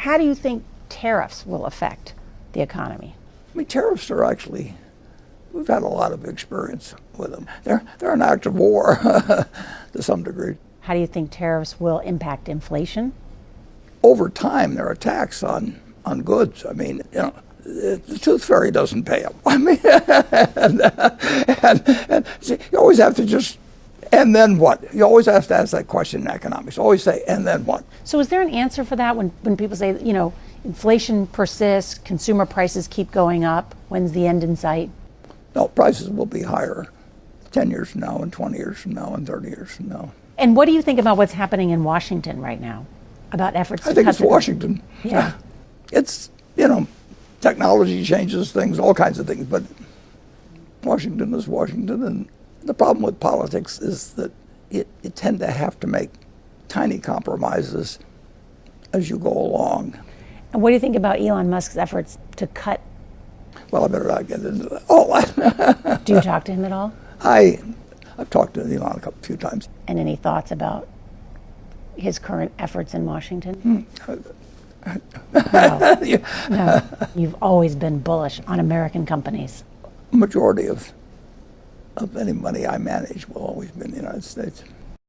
How do you think tariffs will affect the economy? I mean, tariffs are actually, we've had a lot of experience with them. They're an act of war to some degree. How do you think tariffs will impact inflation? Over time, they're a tax on goods. I mean, you know, the tooth fairy doesn't pay them. I mean, and see, you always have to just, and then what? You always have to ask that question in economics. Always say, and then what? So is there an answer for that when people say, you know, inflation persists, consumer prices keep going up, when's the end in sight? No, prices will be higher 10 years from now and 20 years from now and 30 years from now. And what do you think about what's happening in Washington right now? About efforts to I think cut it's Washington. Yeah. It's, you know, technology changes things, all kinds of things, but Washington is Washington. And the problem with politics is that you tend to have to make tiny compromises as you go along. And what do you think about Elon Musk's efforts to cut? Well, I better not get into that. Oh, Do you talk to him at all? I've talked to Elon a few times. And any thoughts about his current efforts in Washington? No. No. You've always been bullish on American companies. Majority of any money I manage will always be in the United States.